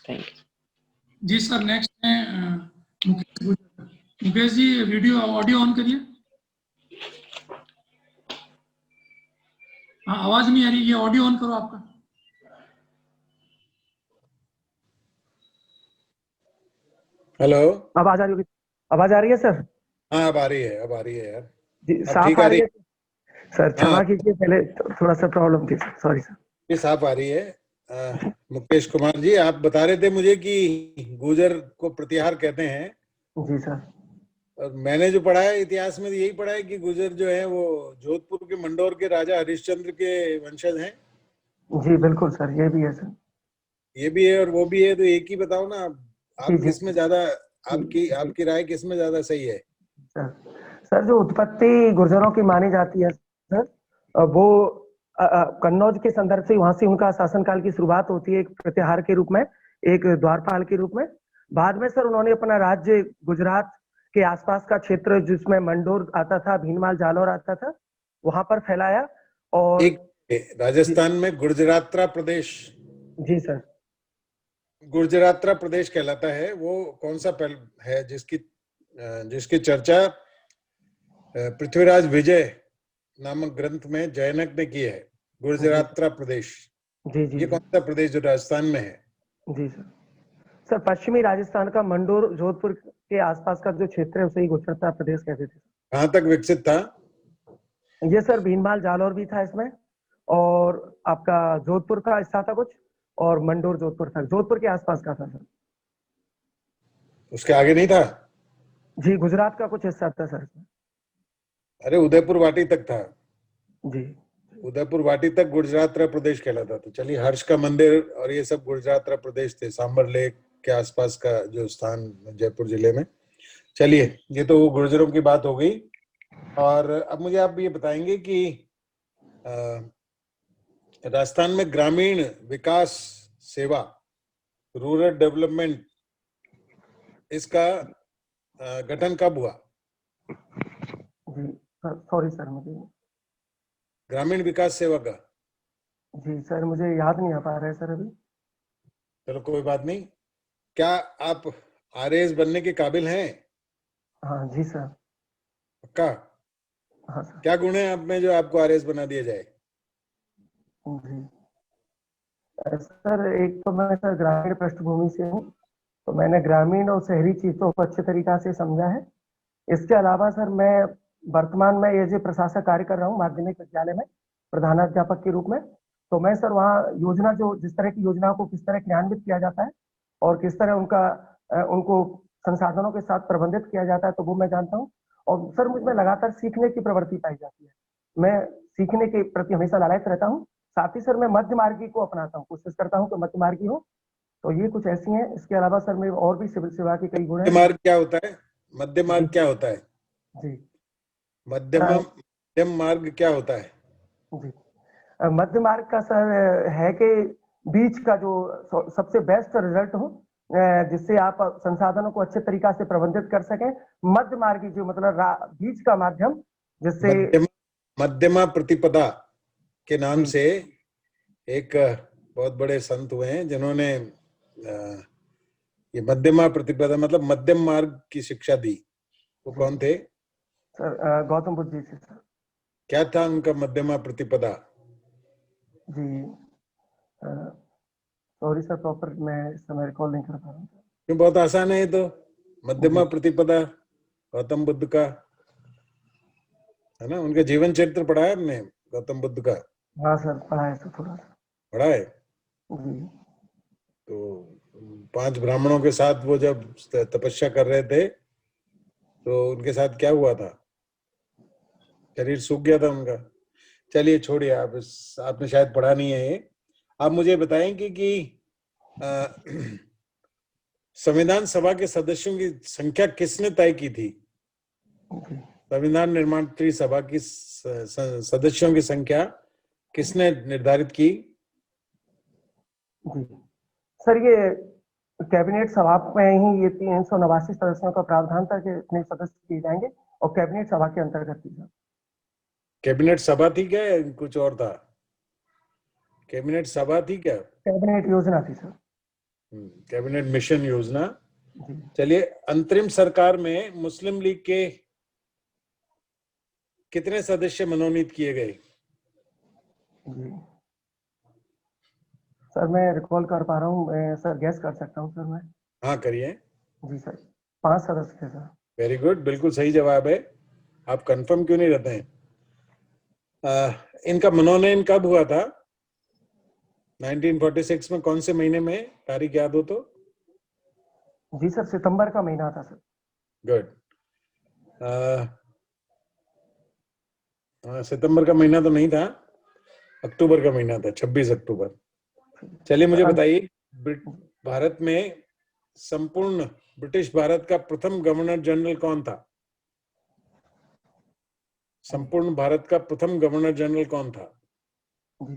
Thank you. जी sir, next है Mukesh Gujar. Mukesh ji, video audio on करिए। हाँ, आवाज नहीं आ रही, ये ऑडियो ऑन करो आपका। हेलो, आवाज आ रही होगी? आवाज आ रही है सर? हाँ अब आ रही है, अब आ रही है यार। जी, अब साफ ठीक आ आ रही रही है सर? क्षमा हाँ, कीजिए, पहले थोड़ा सा प्रॉब्लम थी सर, सॉरी सर। ये साफ आ रही है। मुकेश कुमार जी, आप बता रहे थे मुझे कि गुर्जर को प्रतिहार कहते हैं, जी सर। और मैंने जो पढ़ा है इतिहास में यही पढ़ा है कि गुर्जर जो है वो जोधपुर के मंडौर के राजा हरिश्चंद्र के वंशज हैं। जी बिल्कुल सर, ये भी है सर। ये भी है और वो भी है, तो एक ही बताओ ना जी आप जी किस में ज्यादा, जी आपकी राय किस में ज्यादा सही है? सर। सर, जो उत्पत्ति गुर्जरों की मानी जाती है सर, वो कन्नौज के संदर्भ से, वहां से उनका शासनकाल की शुरुआत होती है, एक प्रतिहार के रूप में, एक द्वारपाल के रूप में। बाद में सर उन्होंने अपना राज्य गुजरात के आसपास का क्षेत्र, जिसमें मंडोर आता था, भीनमाल जालौर आता था, वहां पर फैलाया। और एक राजस्थान में गुर्जरात्रा प्रदेश, जी सर। गुर्जरात्रा प्रदेश कहलाता है, वो कौन सा है जिसकी चर्चा पृथ्वीराज विजय नामक ग्रंथ में जैनक ने की है? गुर्जरात्रा प्रदेश, जी जी ये कौन सा प्रदेश जो राजस्थान में है? जी सर। सर, पश्चिमी राजस्थान का मंडोर, जोधपुर के आसपास का जो क्षेत्र है उसे ही गुजरात प्रदेश कहते थे। कहाँ तक विकसित था? ये सर भीनमाल जालौर भी था इसमें, और आपका जोधपुर का हिस्सा था कुछ, और मंडोर जोधपुर था, जोधपुर के आसपास का था सर। उसके आगे नहीं था? जी, गुजरात का कुछ हिस्सा था सर इसमें। अरे उदयपुर वाटी तक था। जी उदयपुर वाटी तक गुर्जरात्रा प्रदेश कहलाता था। चलिए, हर्ष का मंदिर और ये सब गुर्जरात्रा प्रदेश थे, सांबर लेक के आसपास का जो स्थान जयपुर जिले में। चलिए, ये तो गुर्जरों की बात हो गई। और अब मुझे आप ये बताएंगे कि राजस्थान में ग्रामीण विकास सेवा, रूरल डेवलपमेंट, इसका गठन कब हुआ? जी सर, सॉरी सर, मुझे ग्रामीण विकास सेवा का? जी सर, मुझे याद नहीं आ पा रहा है सर अभी। चलो कोई बात नहीं। क्या आप आरएएस बनने के काबिल हैं? हाँ जी सर। पक्का? हाँ सर। क्या गुण है आप में जो आपको आरएएस बना दिया जाए? जी सर, एक तो मैं सर ग्रामीण पृष्ठभूमि से हूँ, तो मैंने ग्रामीण और शहरी चीजों को अच्छे तरीका से समझा है। इसके अलावा सर, मैं वर्तमान में एज ए प्रशासक कार्य कर रहा हूँ माध्यमिक विद्यालय में, प्रधानाध्यापक के रूप में। तो मैं सर वहाँ योजना, जो जिस तरह की योजनाओं को किस तरह क्रियान्वित किया जाता है और किस तरह उनको संसाधनों के साथ प्रबंधित किया जाता है, तो वो मैं जानता हूँ। और सर, मुझमें लगातार सीखने की प्रवृत्ति पाई जाती है। मैं सीखने के प्रति हमेशा लालायित रहता हूँ। साथ ही सर, मैं मध्य मार्गी को अपनाता हूँ, कोशिश करता हूँ कि मध्य मार्गी हो। तो ये कुछ ऐसी हैं। इसके अलावा सर, मेरे और भी सिविल सेवा के कई गुण मध्य हैं। मार्ग क्या होता है? मध्य मार्ग क्या होता है? जी मध्यम मार्ग क्या होता है? जी मध्य मार्ग का सर है कि बीच का जो सबसे बेस्ट रिजल्ट हो, जिससे आप संसाधनों को अच्छे तरीका से प्रबंधित कर सकें। मध्य मार्गी जो मतलब बीच का माध्यम, जिससे मध्यमा प्रतिपदा के नाम जी से एक बहुत बड़े संत हुए हैं जिन्होंने ये मध्यमा प्रतिपदा मतलब मध्यम मार्ग की शिक्षा दी। वो कौन थे? सर, गौतम बुद्ध जी से सर। क्या था उनका मध्यमा प्रतिपदा? जी सॉरी सर, प्रॉपर मैं इस समय रिकॉल नहीं कर पा रहा हूँ। क्यों, बहुत आसान है ये तो। मध्यमा प्रतिपदा गौतम बुद्ध का है ना। उनका जीवन चरित्र पढ़ा है हमने, गौतम बुद्ध का? हाँ सर, पढ़ा है सर, थोड़ा सा पढ़ा है। जी। तो 5 ब्राह्मणों के साथ वो जब तपस्या कर रहे थे तो उनके साथ क्या हुआ था? शरीर सूख गया था उनका। चलिए छोड़िए, आपने शायद पढ़ा नहीं है ये। आप मुझे बताएंगे कि संविधान सभा के सदस्यों की संख्या किसने तय की थी? संविधान निर्माण सभा की सदस्यों की संख्या किसने निर्धारित की? जी सर, ये कैबिनेट सभा में ही ये 389 सदस्यों का प्रावधान था कि इतने सदस्य किए जाएंगे, और कैबिनेट सभा के अंतर्गत थी सर। कैबिनेट सभा थी क्या, कुछ और था? कैबिनेट सभा थी क्या? कैबिनेट योजना थी सर। कैबिनेट मिशन योजना। जी चलिए, अंतरिम सरकार में मुस्लिम लीग के कितने सदस्य मनोनीत किए गए? जी सर, मैं रिकॉल कर पा रहा हूँ, मैं सर गैस कर सकता हूँ सर मैं। हाँ, करिए। जी सर, 5 सदस्य थे सर। वेरी गुड, बिल्कुल सही जवाब है। आप कंफर्म क्यों नहीं रहते हैं? इनका मनोनयन कब हुआ था? 1946 में कौन से महीने में? तारीख याद हो तो? जी सर, सितंबर का महीना था सर। गुड। सितंबर का महीना तो नहीं था, अक्टूबर का महीना था, 26 अक्टूबर। चलिए, मुझे बताइए, भारत में संपूर्ण ब्रिटिश भारत का प्रथम गवर्नर जनरल कौन था? संपूर्ण भारत का प्रथम गवर्नर जनरल कौन था? जी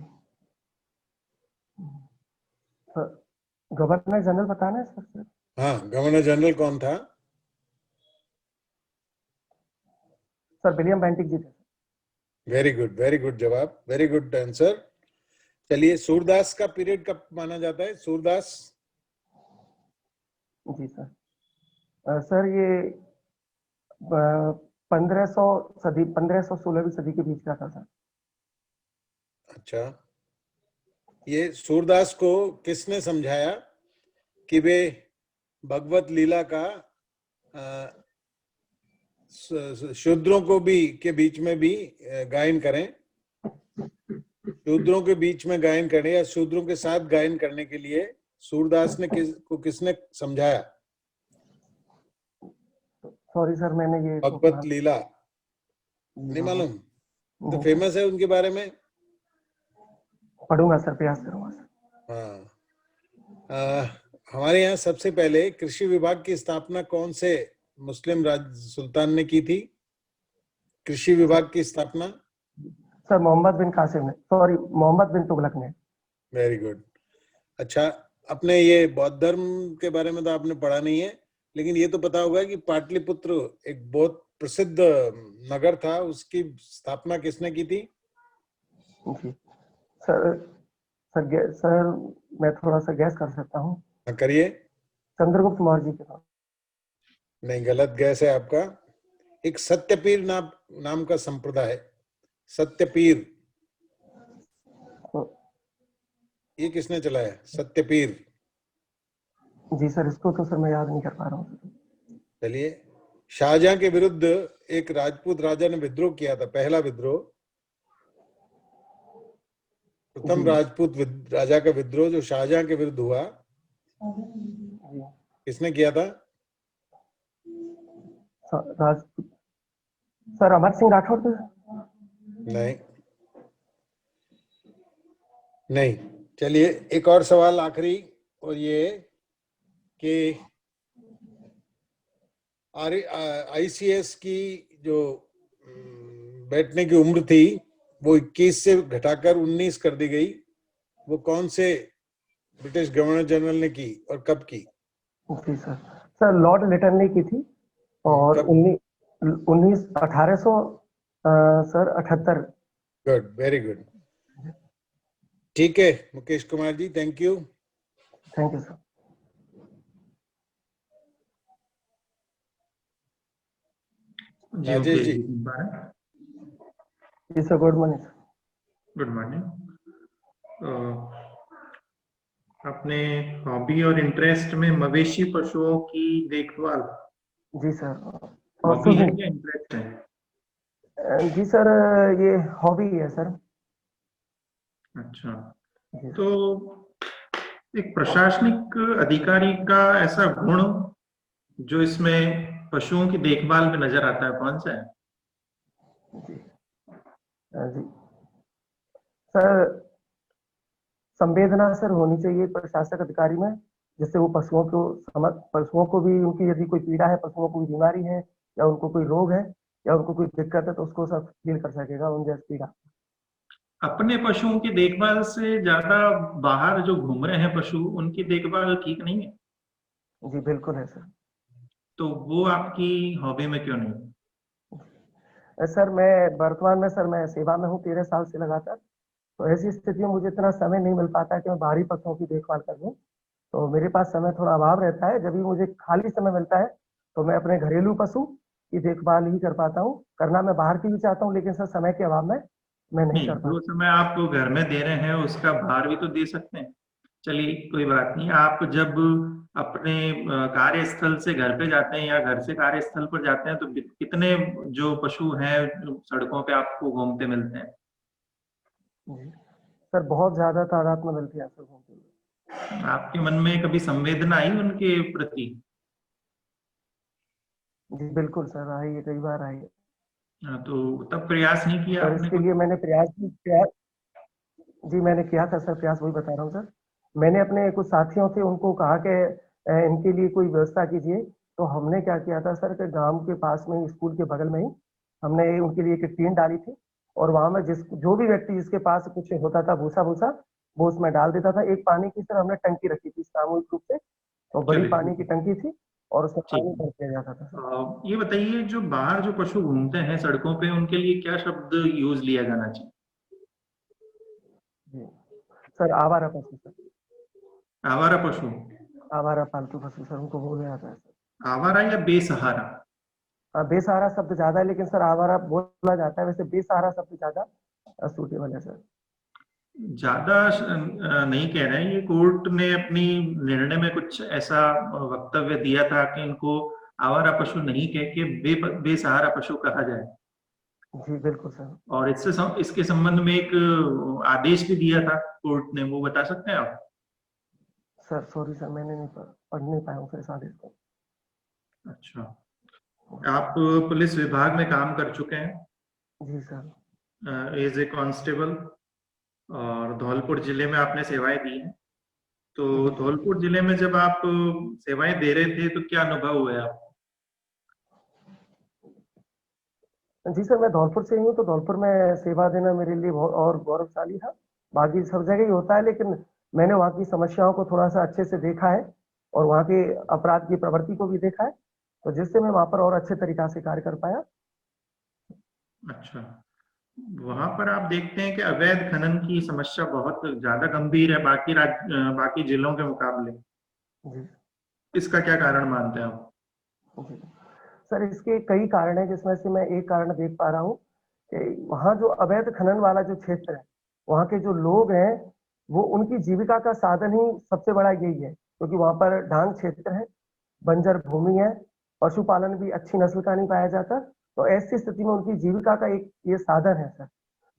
सर, गवर्नर जनरल बताना है सर? हाँ, गवर्नर जनरल कौन था? सर विलियम बेंटिक जी थे। वेरी गुड जवाब, वेरी गुड आंसर। चलिए, सूरदास का पीरियड कब माना जाता है? सूरदास। जी सर, सर ये 1500 सदी 1500-16वीं सदी के बीच का था सर। अच्छा, ये सूरदास को किसने समझाया कि वे भगवत लीला का शूद्रों को भी के बीच में भी गायन करें? शूद्रों के बीच में गायन करें या शूद्रों के साथ गायन करने के लिए सूरदास ने किसने समझाया? सॉरी सर, मैंने ये भगवत लीला नहीं मालूम? तो फेमस है उनके बारे में। पढ़ूंगा सर, प्रयास करूंगा सर। हाँ, हमारे यहाँ सबसे पहले कृषि विभाग की स्थापना कौन से मुस्लिम राज सुल्तान ने की थी? कृषि विभाग की स्थापना? सर मोहम्मद बिन कासिम ने, सॉरी मोहम्मद बिन तुगलक ने। Very good. अच्छा, अपने ये बौद्ध धर्म के बारे में तो आपने पढ़ा नहीं है, लेकिन ये तो पता होगा कि पाटलिपुत्र एक बहुत प्रसिद्ध नगर था, उसकी स्थापना किसने की थी? जी सर, सर मैं थोड़ा सा गैस कर सकता हूँ। हाँ, करिए। चंद्रगुप्त मौर्य जी के पास। नहीं, गलत गैस है आपका। एक सत्यपीर नाम का संप्रदाय है, सत्यपीर। ये किसने चलाया, सत्यपीर? जी सर, इसको तो सर मैं याद नहीं कर पा रहा हूँ। चलिए, शाहजहां के विरुद्ध एक राजपूत राजा ने विद्रोह किया था, पहला विद्रोह, प्रथम राजपूत राजा का विद्रोह जो शाहजहां के विरुद्ध हुआ, किसने किया था? राजपूत सर, अमर सिंह राठौर थे। नहीं, नहीं। चलिए, एक और सवाल आखिरी, और ये कि आईसीएस की जो बैठने की उम्र थी वो 21 से घटाकर 19 कर दी गई, वो कौन से ब्रिटिश गवर्नर जनरल ने की और कब की? जी सर, सर लॉर्ड लिटन ने की थी, और कब? 1878 सर 78। Good, very good. ठीक है Mukesh Kumar ji, thank you. Thank you sir. Rajesh ji. जी sir, good morning sir. Good morning. अपने हॉबी और इंटरेस्ट में मवेशी पशुओं की देखभाल जी सर, हॉबी है या इंटरेस्ट है? जी सर, ये हॉबी है सर। अच्छा, तो एक प्रशासनिक अधिकारी का ऐसा गुण जो इसमें पशुओं की देखभाल में नजर आता है, कौन सा है? जी सर, संवेदना सर होनी चाहिए प्रशासक अधिकारी में, जिससे वो पशुओं को भी, उनकी यदि कोई पीड़ा है, पशुओं को कोई बीमारी है या उनको कोई रोग है या उनको कोई दिक्कत है, तो उसको सब फील कर सकेगा उन जैसी पीड़ा। अपने पशुओं की देखभाल से ज्यादा बाहर जो घूम रहे हैं पशु, उनकी देखभाल ठीक नहीं है? जी बिल्कुल है सर। तो वो आपकी हॉबी में क्यों नहीं? सर मैं वर्तमान में सर मैं सेवा में हूँ 13 साल से लगातार, तो ऐसी स्थिति में मुझे इतना समय नहीं मिल पाता है कि मैं बाहरी पशुओं की देखभाल कर लूँ। तो मेरे पास समय थोड़ा अभाव रहता है। जब भी मुझे खाली समय मिलता है तो मैं अपने घरेलू पशु की देखभाल ही कर पाता हूँ। करना मैं बाहर की भी चाहता हूँ, लेकिन सर समय के अभाव में मैं नहीं कर जो पाता। समय आप घर में दे रहे हैं उसका भार भी तो दे सकते हैं। चलिए कोई बात नहीं। आप जब अपने कार्यस्थल से घर पे जाते हैं या घर से कार्यस्थल पर जाते हैं तो कितने जो पशु हैं जो सड़कों पे आपको घूमते मिलते हैं? जी सर, बहुत ज्यादा तादाद में मिलती है सर घूमते हुए। आपके मन में कभी संवेदना आई उनके प्रति? जी बिल्कुल सर, आई है, कई बार आई है तो तब प्रयास नहीं किया सर। आपने इसके कुछ? लिए मैंने प्रयास जी मैंने किया था सर, प्रयास वही बता रहा हूँ सर। मैंने अपने कुछ साथियों से उनको कहा कि इनके लिए कोई व्यवस्था कीजिए। तो हमने क्या किया था सर कि गांव के पास में ही, स्कूल के बगल में ही हमने उनके लिए एक टीन डाली थी। और वहां में जो भी व्यक्ति जिसके पास कुछ होता था भूसा भूसा, वो उसमें डाल देता था। एक पानी की सर हमने टंकी रखी थी सामूहिक रूप से, तो बड़ी चलिए पानी की टंकी थी और उसमें ठीक पानी है। भर दिया जाता था सर। ये बताइए जो बाहर जो पशु घूमते हैं सड़कों पे उनके लिए क्या शब्द यूज लिया जाना चाहिए? जी सर, आवारा पशु सर, आवारा पशु? आवारा पालतू पशु सर उनको बोला जाता है सर। आवारा या बेसहारा? बेसहारा शब्द ज्यादा है, लेकिन सर आवारा बोला जाता है। वैसे बेसहारा शब्द ज्यादा सूटेबल है सर। ज्यादा नहीं कह रहे हैं। ये कोर्ट ने अपनी निर्णय में कुछ ऐसा वक्तव्य दिया था कि इनको आवारा पशु नहीं कह के बेसहारा पशु कहा जाए। जी बिल्कुल सर। और इसके संबंध में एक आदेश भी दिया था कोर्ट ने, वो बता सकते हैं आप? सर सॉरी सर, मैंने नहीं पढ़ नहीं पाया हूँ सर इस आदेश को। अच्छा। आप पुलिस विभाग में काम कर चुके हैं जी सर। एज ए कांस्टेबल, और धौलपुर जिले में आपने सेवाएं दी हैं। तो जी सर। धौलपुर जिले में जब आप सेवाएं दे रहे थे तो क्या अनुभव हुए आपको? जी सर, मैं धौलपुर से ही हूँ, तो धौलपुर में सेवा देना मेरे लिए बहुत और गौरवशाली था। बाकी सब जगह ही होता है, लेकिन मैंने वहाँ की समस्याओं को थोड़ा सा अच्छे से देखा है और वहाँ के अपराध की प्रवृत्ति को भी देखा है, तो जिससे मैं वहाँ पर और अच्छे तरीका से कार्य कर पाया। अच्छा। वहां पर आप देखते हैं कि अवैध खनन की समस्या बहुत ज्यादा गंभीर है बाकी जिलों के मुकाबले। जी इसका क्या कारण मानते हैं आप? जी सर, इसके कई कारण हैं, जिसमें से मैं एक कारण देख पा रहा हूँ कि वहाँ जो अवैध खनन वाला जो क्षेत्र है, वहाँ के जो लोग हैं, वो उनकी जीविका का साधन ही सबसे बड़ा यही है, क्योंकि वहाँ पर ढांग क्षेत्र है, बंजर भूमि है, पशुपालन भी अच्छी नस्ल का नहीं पाया जाता। तो ऐसी स्थिति में उनकी जीविका का एक ये साधन है सर।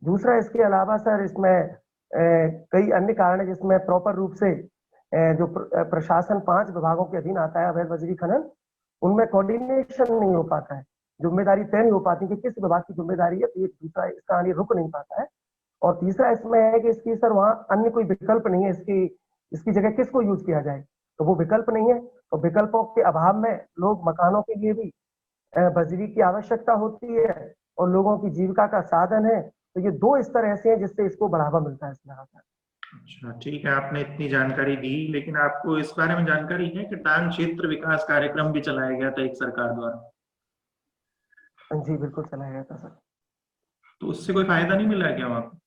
दूसरा, इसके अलावा सर इसमें कई अन्य कारण है, जिसमें प्रॉपर रूप से जो प्रशासन 5 विभागों के अधीन आता है अवैध बजरी खनन, उनमें कोऑर्डिनेशन नहीं हो पाता है। जिम्मेदारी तय नहीं हो पाती कि किस विभाग की जिम्मेदारी है, तो एक दूसरा इसका आगे रुक नहीं पाता है। और तीसरा इसमें है कि इसकी सर वहाँ अन्य कोई विकल्प नहीं है, इसकी जगह किसको यूज किया जाए, तो वो विकल्प नहीं है। तो विकल्पों के अभाव में लोग मकानों के लिए भी बजरी की आवश्यकता होती है और लोगों की जीविका का साधन है। तो ये 2 स्तर ऐसे हैं जिससे इसको बढ़ावा मिलता है इस लगातार। अच्छा ठीक है, आपने इतनी जानकारी दी, लेकिन आपको इस बारे में जानकारी है कि डांग क्षेत्र विकास कार्यक्रम भी चलाया गया था एक सरकार द्वारा? जी बिल्कुल चलाया गया था सर। तो उससे कोई फायदा नहीं मिला क्या वहां पर?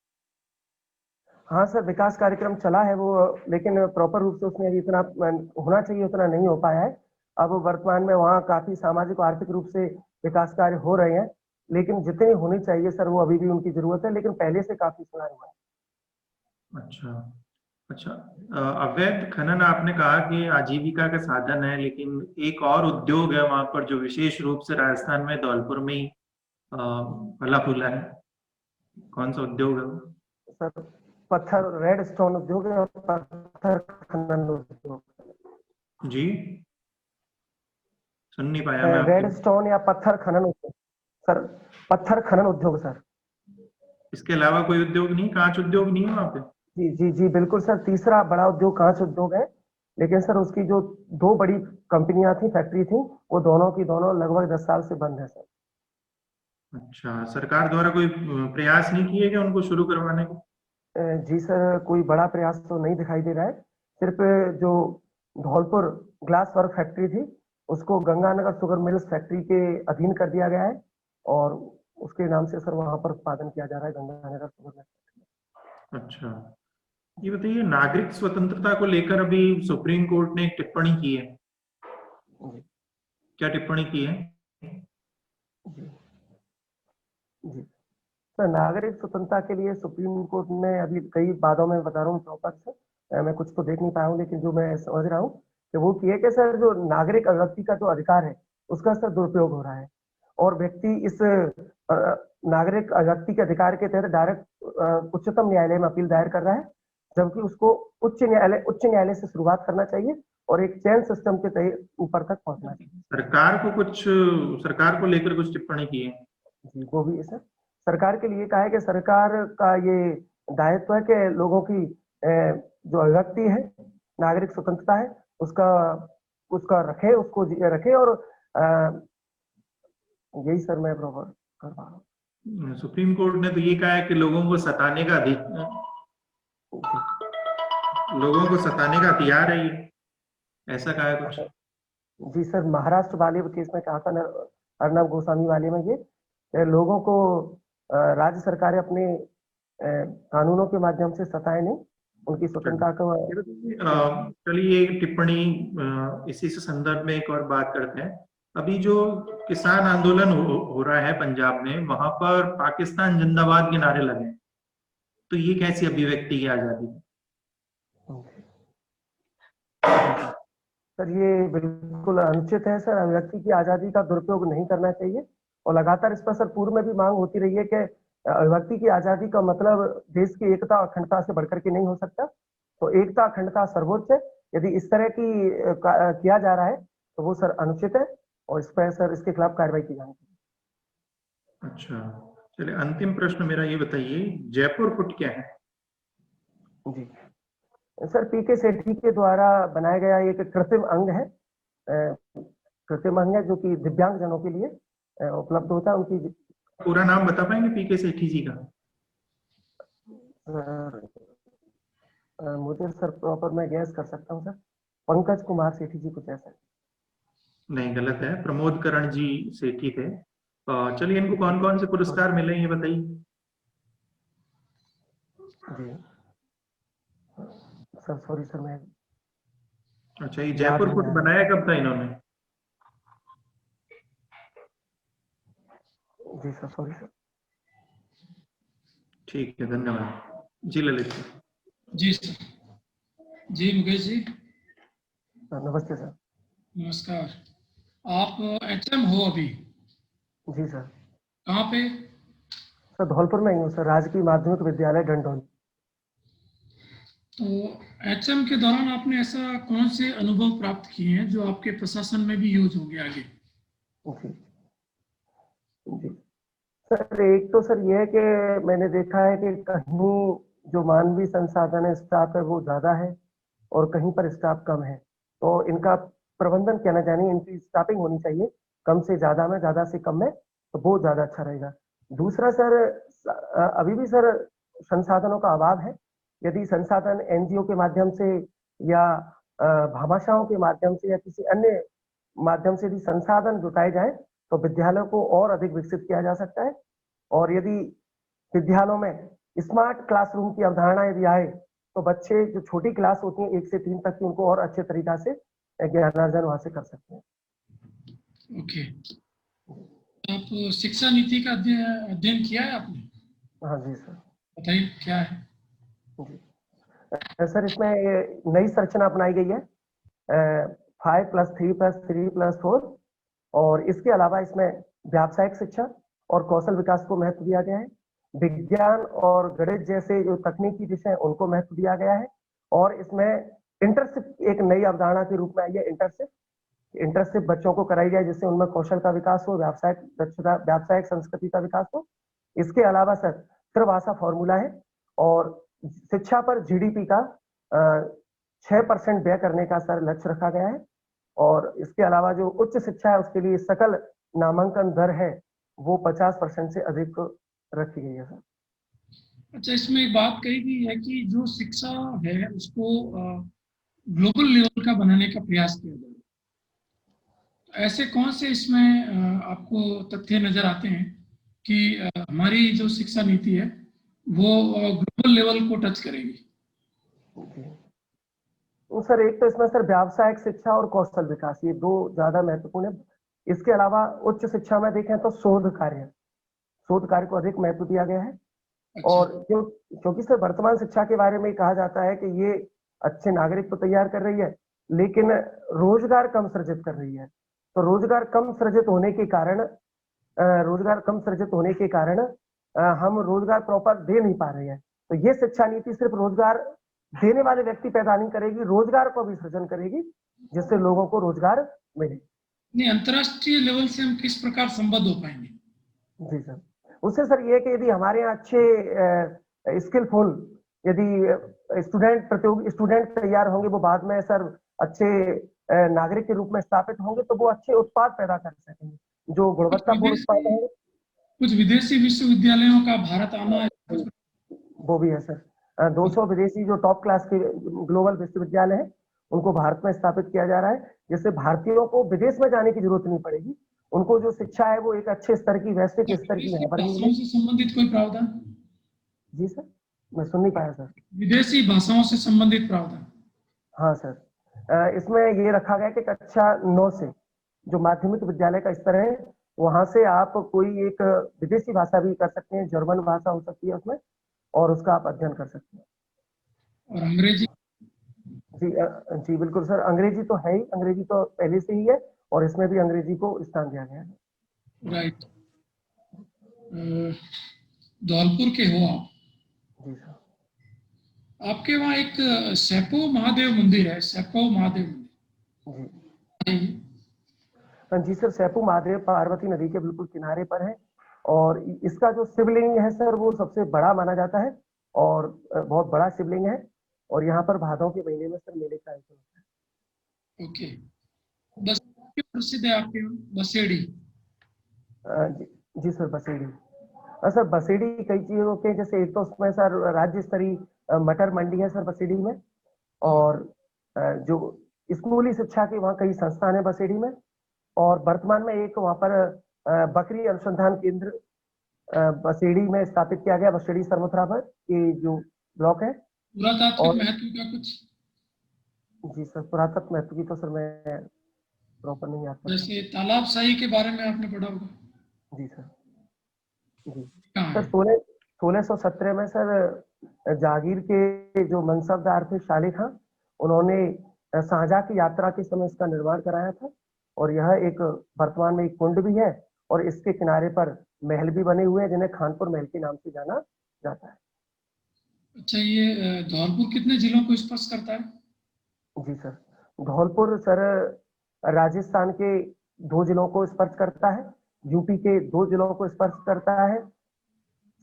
हाँ सर, विकास कार्यक्रम चला है वो, लेकिन प्रॉपर रूप से उसमें अभी इतना होना चाहिए उतना नहीं हो पाया है। अब वर्तमान में वहाँ काफी सामाजिक और आर्थिक रूप से विकास कार्य हो रहे हैं, लेकिन जितनी होनी चाहिए सर वो अभी भी उनकी जरूरत है, लेकिन पहले से काफी सुधार हुआ है। अच्छा। अच्छा। अवैध खनन आपने कहा कि आजीविका का साधन है, लेकिन एक और उद्योग है वहां पर जो विशेष रूप से राजस्थान में धौलपुर में ही फला फूला है। कौन सा उद्योग है वो? सर पत्थर रेड स्टोन उद्योग है और पत्थर खनन उद्योग। जी, सुन नहीं पाया मैं रेड आपकी। स्टोन या पत्थर खनन उद्योग सर, पत्थर खनन उद्योग सर। इसके अलावा कोई उद्योग नहीं, कांच उद्योग नहीं है वहां पे? जी जी जी बिल्कुल सर, तीसरा बड़ा उद्योग कांच उद्योग है, लेकिन सर उसकी जो 2 बड़ी कंपनियां थी, फैक्ट्री थी, वो दोनों की दोनों लगभग 10 साल से बंद है सर। अच्छा, सरकार द्वारा कोई प्रयास नहीं किए कि उनको शुरू करवाने को? जी सर, कोई बड़ा प्रयास तो नहीं दिखाई दे रहा है। सिर्फ जो धौलपुर ग्लास वर्क फैक्ट्री थी, उसको गंगानगर शुगर मिल्स फैक्ट्री के अधीन कर दिया गया है और उसके नाम से सर वहां पर उत्पादन किया जा रहा है गंगानगर शुगर मिल्स। अच्छा। ये बताइए, नागरिक स्वतंत्रता को लेकर अभी सुप्रीम कोर्ट ने एक टिप्पणी की है, जी क्या टिप्पणी की है? जी जी सर, नागरिक स्वतंत्रता के लिए सुप्रीम कोर्ट ने अभी कई वादों में बता रहा हूँ चौपट से, मैं कुछ तो देख नहीं पाया हूँ, लेकिन जो मैं समझ रहा हूँ कि वो किए कि सर जो नागरिक व्यक्ति का जो अधिकार है उसका सर दुरुपयोग हो रहा है, और व्यक्ति इस नागरिक व्यक्ति के अधिकार के तहत डायरेक्ट उच्चतम न्यायालय में अपील दायर कर रहा है, जबकि उसको उच्च न्यायालय से शुरुआत करना चाहिए और एक चेन सिस्टम के तहत ऊपर तक पहुंचना चाहिए। सरकार को लेकर कुछ टिप्पणी की है? जी, वो भी है सर। सरकार के लिए कहा है कि सरकार का ये दायित्व है कि लोगों की जो अभिव्यक्ति है, नागरिक स्वतंत्रता है, उसका उसका रखे, उसको रखे, और यही सर मैं प्रॉपर कर पा रहा हूँ। सुप्रीम कोर्ट ने तो ये कहा है कि लोगों को सताने का हथियार है ये, ऐसा कहा है कुछ? जी सर, महाराष्ट्र वाले केस में कहा था ना, अर्नब गोस्वामी वाले में, ये लोगों को राज्य सरकारें अपने कानूनों के माध्यम से सताए नहीं, उनकी स्वतंत्रता को। चलिए एक टिप्पणी, इसी से संदर्भ में एक और बात करते हैं। अभी जो किसान आंदोलन हो रहा है पंजाब में, वहां पर पाकिस्तान जिंदाबाद के नारे लगे, तो ये कैसी अभिव्यक्ति की आजादी है? सर ये बिल्कुल अनुचित है सर, अभिव्यक्ति की आजादी का दुरुपयोग नहीं करना चाहिए, और लगातार इस पर सर पूर्व में भी मांग होती रही है कि अभिव्यक्ति की आजादी का मतलब देश की एकता अखंडता से बढ़कर के नहीं हो सकता, तो एकता अखंडता सर्वोच्च है। यदि इस तरह की किया जा रहा है तो वो सर अनुचित है, और इस पर सर इसके खिलाफ कार्रवाई की जानी चाहिए। अच्छा, चलिए अंतिम प्रश्न मेरा ये बताइए, जयपुर फुट क्या है? जी सर, पीके सेठी के द्वारा बनाया गया एक कृत्रिम अंग है, कृत्रिम अंग है जो कि दिव्यांग जनों के लिए उपलब्ध होता है। उनकी पूरा नाम बता पाएंगे पीके सेठी जी का? मुझे सर प्रॉपर मैं गैस कर सकता हूँ सर, पंकज कुमार सेठी जी, कुछ ऐसा। नहीं, गलत है, प्रमोद करण जी सेठी थे। चलिए इनको कौन कौन से पुरस्कार मिले ये बताइए। जी सर, सॉरी सर, मैं अच्छा, ये जयपुर फुट बनाया कब था इन्होंने? जी सर, सॉरी सर। ठीक है, धन्यवाद जी। ललित जी सर। जी मुकेश जी, नमस्ते सर। नमस्कार। आप एचएम हो अभी? जी सर। कहाँ पे? सर धौलपुर में ही हूँ सर, राजकीय माध्यमिक विद्यालय डंडौली। तो एचएम के दौरान आपने ऐसा कौन से अनुभव प्राप्त किए हैं जो आपके प्रशासन में भी यूज होंगे आगे? जी जी सर, एक तो सर ये है कि मैंने देखा है कि कहीं जो मानवीय संसाधन है, स्टाफ है, वो ज्यादा है, और कहीं पर स्टाफ कम है, तो इनका प्रबंधन किया ना जाने, इनकी स्टाफिंग होनी चाहिए, कम से ज्यादा में, ज्यादा से कम में, तो बहुत ज्यादा अच्छा रहेगा। दूसरा सर, अभी भी सर संसाधनों का अभाव है। यदि संसाधन एनजीओ के माध्यम से या भामाशाहों के माध्यम से या किसी अन्य माध्यम से भी संसाधन जुटाए जाए तो विद्यालयों को और अधिक विकसित किया जा सकता है। और यदि विद्यालयों में स्मार्ट क्लासरूम की अवधारणा यदि आए तो बच्चे जो छोटी क्लास होती है 1 से 3 तक की, उनको और अच्छे तरीका से ज्ञानार्जन वहां से कर सकते हैं। ओके। आप शिक्षा नीति का अध्ययन किया है आपने? हाँ जी सर। बताइए क्या है? जी सर, इसमें नई संरचना अपनाई गई है, 5+3+3+4, और इसके अलावा इसमें व्यावसायिक शिक्षा और कौशल विकास को महत्व दिया गया है। विज्ञान और गणित जैसे जो तकनीकी विषय हैं उनको महत्व दिया गया है, और इसमें इंटर्नशिप एक नई अवधारणा के रूप में आई है। इंटर्नशिप बच्चों को कराई जाए जिससे उनमें कौशल का विकास हो, व्यावसायिक दक्षता, व्यावसायिक संस्कृति का विकास हो। इसके अलावा सर त्रिभाषा फॉर्मूला है, और शिक्षा पर जीडीपी का 6% व्यय करने का सर लक्ष्य रखा गया है, और इसके अलावा जो उच्च शिक्षा है उसके लिए सकल नामांकन दर है वो 50% से अधिक रखी गई है सर। अच्छा, इसमें एक बात कही गई है कि जो शिक्षा है उसको ग्लोबल लेवल का बनाने का प्रयास किया जाए। तो ऐसे कौन से इसमें आपको तथ्य नजर आते हैं कि हमारी जो शिक्षा नीति है वो ग्लोबल लेवल को टच करेगी? जी। तो सर एक तो इसमें सर व्यावसायिक शिक्षा और कौशल विकास, ये दो ज्यादा महत्वपूर्ण है। इसके अलावा उच्च शिक्षा में देखें तो शोध कार्य को अधिक महत्व दिया गया है। अच्छा। और क्योंकि सर वर्तमान शिक्षा के बारे में कहा जाता है कि ये अच्छे नागरिक तो तैयार कर रही है, लेकिन रोजगार कम सृजित कर रही है। तो रोजगार कम सृजित होने के कारण हम रोजगार प्रॉपर दे नहीं पा रहे हैं। तो ये शिक्षा नीति सिर्फ रोजगार देने वाले व्यक्ति पैदा नहीं करेगी, रोजगार को भी सृजन करेगी, जिससे लोगों को रोजगार मिले। नहीं, अंतर्राष्ट्रीय लेवल से हम किस प्रकार संबद्ध हो पाएंगे? जी सर, उससे सर ये है कि यदि हमारे यहाँ अच्छे स्किलफुल यदि स्टूडेंट तैयार होंगे, वो बाद में सर अच्छे नागरिक के रूप में स्थापित होंगे, तो वो अच्छे उत्पाद पैदा कर सकेंगे, जो गुणवत्तापूर्ण उत्पाद होंगे। कुछ विदेशी विश्वविद्यालयों का भारत आना है। वो भी है सर। 200 विदेशी जो टॉप क्लास के ग्लोबल विश्वविद्यालय हैं, उनको भारत में स्थापित किया जा रहा है, जिससे भारतीयों को विदेश में जाने की जरूरत नहीं पड़ेगी। उनको जो शिक्षा है वो एक अच्छे स्तर की, वैश्विक स्तर की यहाँ पर भाषाओं से संबंधित कोई प्रावधान? जी सर, मैं सुन नहीं पाया सर। विदेशी भाषाओं से संबंधित प्रावधान? हाँ सर, इसमें ये रखा गया कि कक्षा 9 से जो माध्यमिक विद्यालय का स्तर है, वहां से आप कोई एक विदेशी भाषा भी कर सकते हैं, जर्मन भाषा हो सकती है उसमें, और उसका आप अध्ययन कर सकते हैं। और अंग्रेजी? जी बिल्कुल सर, अंग्रेजी तो है ही, अंग्रेजी तो पहले से ही है, और इसमें भी अंग्रेजी को स्थान दिया गया है। राइट। धौलपुर के हो आप? जी सर। आपके वहाँ एक सैपो महादेव मंदिर है, सैपो महादेव मंदिर। जी सर, सैपू महादेव पार्वती नदी के बिल्कुल किनारे पर है, और इसका जो शिवलिंग है सर, वो सबसे बड़ा माना जाता है, और बहुत बड़ा शिवलिंग है, और यहाँ पर भादों के महीने में सर मेले का आयोजन होता है। ओके। बस प्रसिद्ध है आपके यहाँ बसेड़ी? जी सर, बसेड़ी। सर बसेड़ी कई चीजों के, जैसे एक तो उसमें सर राज्य स्तरीय मटर मंडी है सर बसेड़ी में, और जो स्कूली शिक्षा के वहाँ कई संस्थान है बसेड़ी में, और वर्तमान में एक वहाँ पर बकरी अनुसंधान केंद्र बसेड़ी में स्थापित किया गया, बसेड़ी सरमुथरा ये जो ब्लॉक है। पुरातात्विक महत्व का कुछ? जी सर, पुरातत्व महत्व की तो सर मैं प्रॉपर नहीं आता। जैसे तालाब शाही के बारे में आपने पढ़ा होगा? जी सर। जी सर 1617 में सर जागीर के जो मनसबदार थे शालिक खां, उन्होंने शाहजहाँ की यात्रा के समय इसका निर्माण कराया था, और यह एक वर्तमान में एक कुंड भी है, और इसके किनारे पर महल भी बने हुए हैं, जिन्हें खानपुर महल के नाम से जाना जाता है। अच्छा, ये धौलपुर कितने जिलों को स्पर्श करता है? जी सर, धौलपुर सर राजस्थान के 2 जिलों को स्पर्श करता है, यूपी के 2 जिलों को स्पर्श करता है,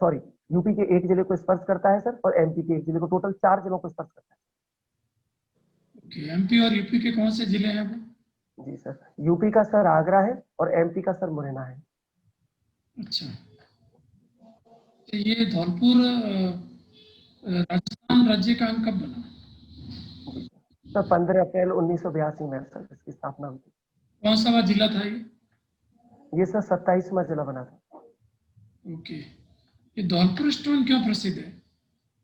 सॉरी यूपी के 1 जिले को स्पर्श करता है सर, और एमपी के 1 जिले को, टोटल 4 जिलों को स्पर्श करता है। ओके, एमपी और यूपी के कौन से जिले हैं वो? जी सर, यूपी का सर आगरा है, और एमपी का सर मुरैना है। अच्छा, तो ये धौलपुर राजस्थान राज्य का अंग कब बना? सर 15 अप्रैल 1982 में सर इसकी स्थापना हुई थी। कौन सा जिला था ये? ये सर 27वां जिला बना था। ओके, ये धौलपुर स्टोन क्यों प्रसिद्ध है?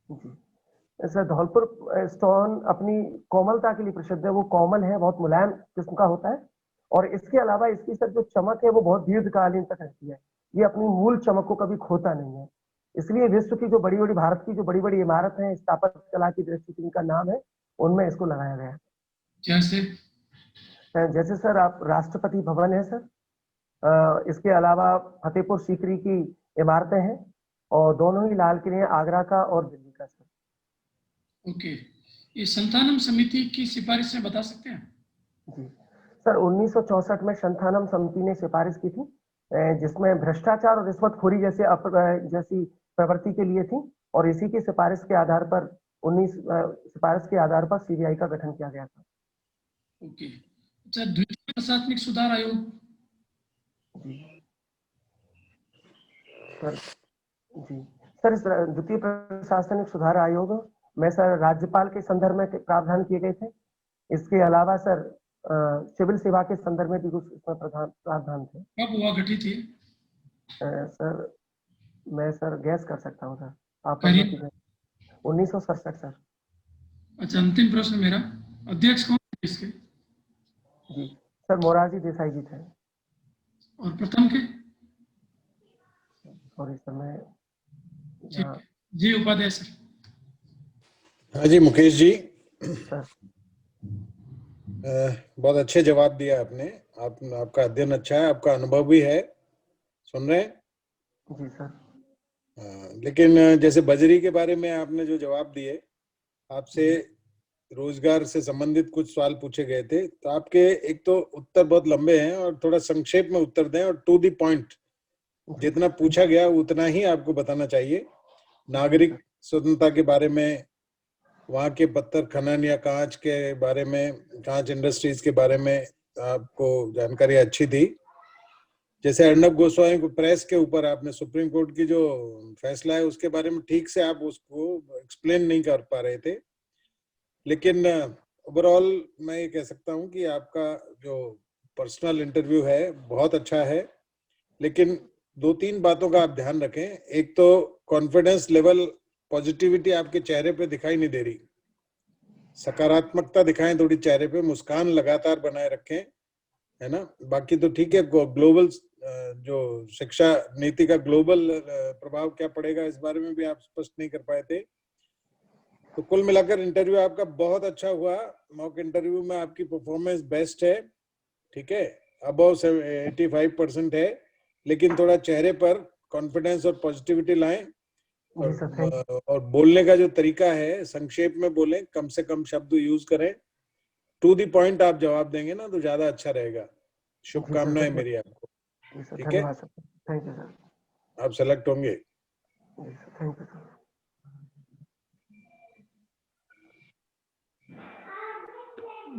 जी सर, धौलपुर स्टोन अपनी कोमलता के लिए प्रसिद्ध है। वो कोमल है, बहुत मुलायम किस्म का होता है, और इसके अलावा इसकी सर जो चमक है वो बहुत दीर्घकालीन तक रहती है। ये अपनी मूल चमक को कभी खोता नहीं है, इसलिए विश्व की जो बड़ी बड़ी, भारत की जो बड़ी बड़ी इमारतें हैं स्थापत्य कला की दृष्टि से इनका नाम है, उनमें इसको लगाया गया है। जैसे सर आप राष्ट्रपति भवन है सर, इसके अलावा फतेहपुर सीकरी की इमारतें हैं, और दोनों ही लाल किले आगरा का और दिल्ली का सर। ओके, ये संतानम समिति की सिफारिशें बता सकते हैं? जी सर, 1964 में संतानम समिति ने सिफारिश की थी, जिसमें भ्रष्टाचार और रिश्वतखोरी जैसी प्रवृत्ति के लिए थी, और इसी की सिफारिश के आधार पर सीबीआई का गठन किया गया था। ओके, अच्छा, द्वितीय प्रशासनिक सुधार आयोग? सर द्वितीय प्रशासनिक सुधार आयोग में सर राज्यपाल के संदर्भ में प्रावधान किए गए थे। इसके अलावा सर सिविल सेवा के संदर्भ में भी कुछ इसमें प्रावधान थे। कब हुआ गठित ये? सर मैं सर गैस कर सकता हूँ सर, आप 1967 सर। अच्छा, अंतिम प्रश्न मेरा, अध्यक्ष कौन थे इसके जी सर, मोरारजी देसाई जी थे। और प्रथम के? और इस समय ठीक है जी, उपाध्याय सर। हाँ जी मुकेश जी, सर बहुत अच्छे जवाब दिया आपने। आपका अध्ययन अच्छा है, आपका अनुभव भी है, सुन रहे हैं। जी सर। लेकिन जैसे बजरी के बारे में आपने जो जवाब दिए, आपसे रोजगार से संबंधित कुछ सवाल पूछे गए थे, तो आपके एक तो उत्तर बहुत लंबे हैं और थोड़ा संक्षेप में उत्तर दें और टू द पॉइंट। जितना पूछा गया उतना ही आपको बताना चाहिए। नागरिक स्वतंत्रता के बारे में, वहाँ के पत्थर खनन या कांच के बारे में, कांच इंडस्ट्रीज के बारे में आपको जानकारी अच्छी थी। जैसे अर्नब गोस्वामी को प्रेस के ऊपर आपने सुप्रीम कोर्ट की जो फैसला है उसके बारे में ठीक से आप उसको एक्सप्लेन नहीं कर पा रहे थे। लेकिन ओवरऑल मैं ये कह सकता हूँ कि आपका जो पर्सनल इंटरव्यू है बहुत अच्छा है, लेकिन 2-3 बातों का आप ध्यान रखें। एक तो कॉन्फिडेंस लेवल, पॉजिटिविटी आपके चेहरे पे दिखाई नहीं दे रही। सकारात्मकता दिखाएं थोड़ी चेहरे पे, मुस्कान लगातार बनाए रखें, है ना। बाकी तो ठीक है। ग्लोबल जो शिक्षा नीति का ग्लोबल प्रभाव क्या पड़ेगा इस बारे में भी आप स्पष्ट नहीं कर पाए थे। तो कुल मिलाकर इंटरव्यू आपका बहुत अच्छा हुआ। मॉक इंटरव्यू में आपकी परफॉर्मेंस बेस्ट है, ठीक है, अबव 85% है। लेकिन थोड़ा चेहरे पर कॉन्फिडेंस और पॉजिटिविटी लाएं और बोलने का जो तरीका है संक्षेप में बोलें, कम से कम शब्द यूज करें, टू द पॉइंट आप जवाब देंगे ना तो ज्यादा अच्छा रहेगा। शुभकामनाएं मेरी आपको, ठीक है। Thank you sir. आप सेलेक्ट होंगे। Thank you sir.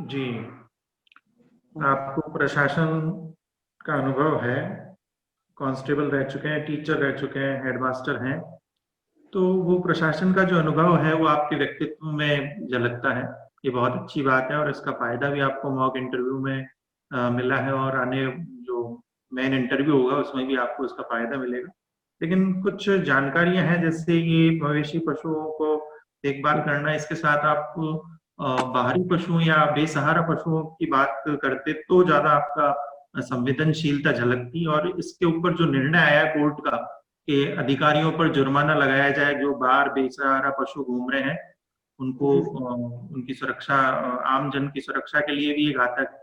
जी, आपको प्रशासन का अनुभव है, कांस्टेबल रह चुके हैं, टीचर रह चुके हैं, हेडमास्टर हैं, तो वो प्रशासन का जो अनुभव है वो आपके व्यक्तित्व में झलकता है। ये बहुत अच्छी बात है और इसका फायदा भी आपको मॉक इंटरव्यू में मिला है और आने जो मेन इंटरव्यू होगा उसमें भी आपको इसका फायदा मिलेगा। लेकिन कुछ जानकारियां हैं, जैसे ये मवेशी पशुओं को देखभाल करना, इसके साथ आप बाहरी पशुओं या बेसहारा पशुओं की बात करते तो ज्यादा आपका संवेदनशीलता झलकती। और इसके ऊपर जो निर्णय आया कोर्ट का कि अधिकारियों पर जुर्माना लगाया जाए जो बाहर बेसहारा पशु घूम रहे हैं, उनको उनकी सुरक्षा, आम जन की सुरक्षा के लिए भी ये घातक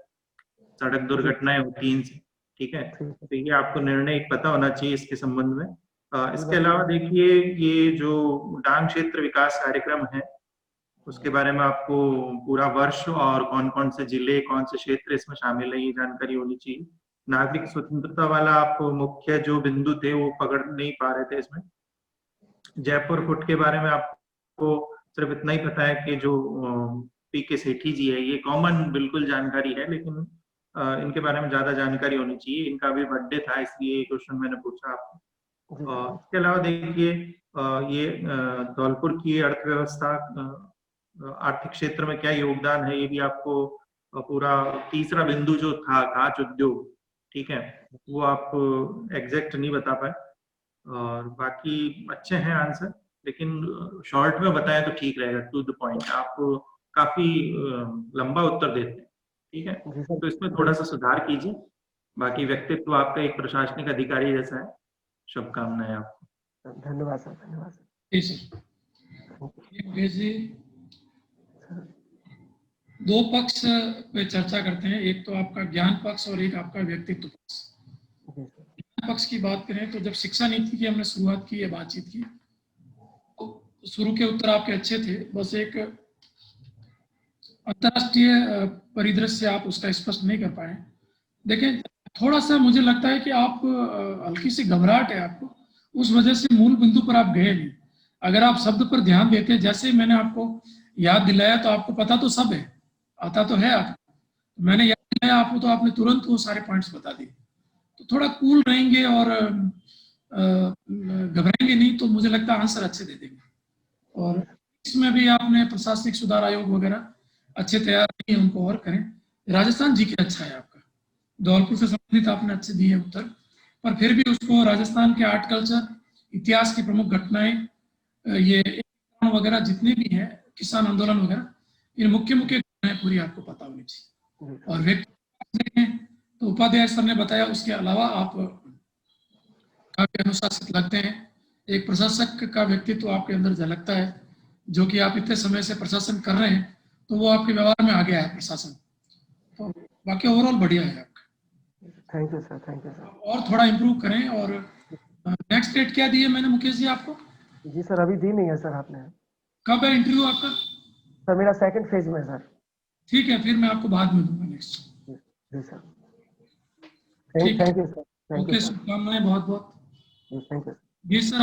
सड़क दुर्घटनाएं होती हैं इनसे, ठीक है। तो ये आपको निर्णय एक पता होना चाहिए इसके संबंध में। इसके अलावा देखिए, ये जो डांग क्षेत्र विकास कार्यक्रम है उसके बारे में आपको पूरा वर्ष और कौन कौन से जिले, कौन से क्षेत्र इसमें शामिल है, ये जानकारी होनी चाहिए। नागरिक स्वतंत्रता वाला आप मुख्य जो बिंदु थे वो पकड़ नहीं पा रहे थे इसमें। जयपुर फुट के बारे में आपको सिर्फ इतना ही पता है कि जो पीके सेठी जी है, ये कॉमन बिल्कुल जानकारी है, लेकिन इनके बारे में ज्यादा जानकारी होनी चाहिए। इनका भी बर्थडे था इसलिए क्वेश्चन मैंने पूछा आपको। इसके अलावा देखिए, ये धौलपुर की अर्थव्यवस्था, आर्थिक क्षेत्र में क्या योगदान है, ये भी आपको पूरा तीसरा बिंदु जो था कांच उद्योग, ठीक है, वो आप एग्जैक्ट नहीं बता पाए। और बाकी अच्छे हैं आंसर, लेकिन शॉर्ट में बताएं तो ठीक रहेगा, टू द पॉइंट। आप काफी लंबा उत्तर देते हैं, ठीक है, तो इसमें थोड़ा सा सुधार कीजिए। बाकी व्यक्तित्व आपका एक प्रशासनिक अधिकारी जैसा है। शुभकामनाएं आपको। धन्यवाद सर। धन्यवाद सर। जी सर। जी, दो पक्ष पे चर्चा करते हैं, एक तो आपका ज्ञान पक्ष और एक आपका व्यक्तित्व पक्ष। ज्ञान पक्ष की बात करें तो जब शिक्षा नीति की हमने शुरुआत की या बातचीत की तो शुरू के उत्तर आपके अच्छे थे, बस एक अंतरराष्ट्रीय परिदृश्य आप उसका स्पष्ट नहीं कर पाए। देखें, थोड़ा सा मुझे लगता है कि आप हल्की सी घबराहट है आपको, उस वजह से मूल बिंदु पर आप गए नहीं। अगर आप शब्द पर ध्यान देते, जैसे मैंने आपको याद दिलाया तो आपको पता तो सब है, आता तो है आपको, मैंने याद दिलाया आपको तो आपने तुरंत वो सारे पॉइंट्स बता दिए। तो थोड़ा कूल रहेंगे और घबराएंगे नहीं तो मुझे लगता है आंसर अच्छे दे देंगे। और इसमें भी आपने प्रशासनिक सुधार आयोग वगैरह अच्छे तैयार किए, उनको और करें। राजस्थान जी के अच्छा है आपका, धौलपुर से संबंधित आपने अच्छे दिए उत्तर, पर फिर भी उसको राजस्थान के आर्ट कल्चर, इतिहास की प्रमुख घटनाएं, ये वगैरह जितने भी हैं, किसान आंदोलन वगैरह, इन मुख्य मुख्य गुण हैं, पूरी आपको पता होनी चाहिए। जी और व्यक्ति तो उपाध्याय सर ने बताया, उसके अलावा आप काफी अनुशासित लगते हैं। एक प्रशासक का व्यक्तित्व आपके अंदर झलकता है, जो कि आप इतने समय से प्रशासन कर रहे हैं, तो वो आपके व्यवहार में आ गया है प्रशासन। तो बाकी ओवरऑल बढ़िया है आपका। Thank you sir, thank you sir. और थोड़ा इम्प्रूव करें। और नेक्स्ट डेट क्या दी है मैंने मुकेश जी आपको? जी सर, अभी दी नहीं है सर आपने। कब है इंटरव्यू आपका? सर मेरा सेकंड फेज में है सर। ठीक है, फिर मैं आपको बाद में दूंगा नेक्स्ट। जी सर, ठीक है, thank you sir, thank you okay, sir. शुभकामनाएं बहुत बहुत। जी थैंक यू। जी सर।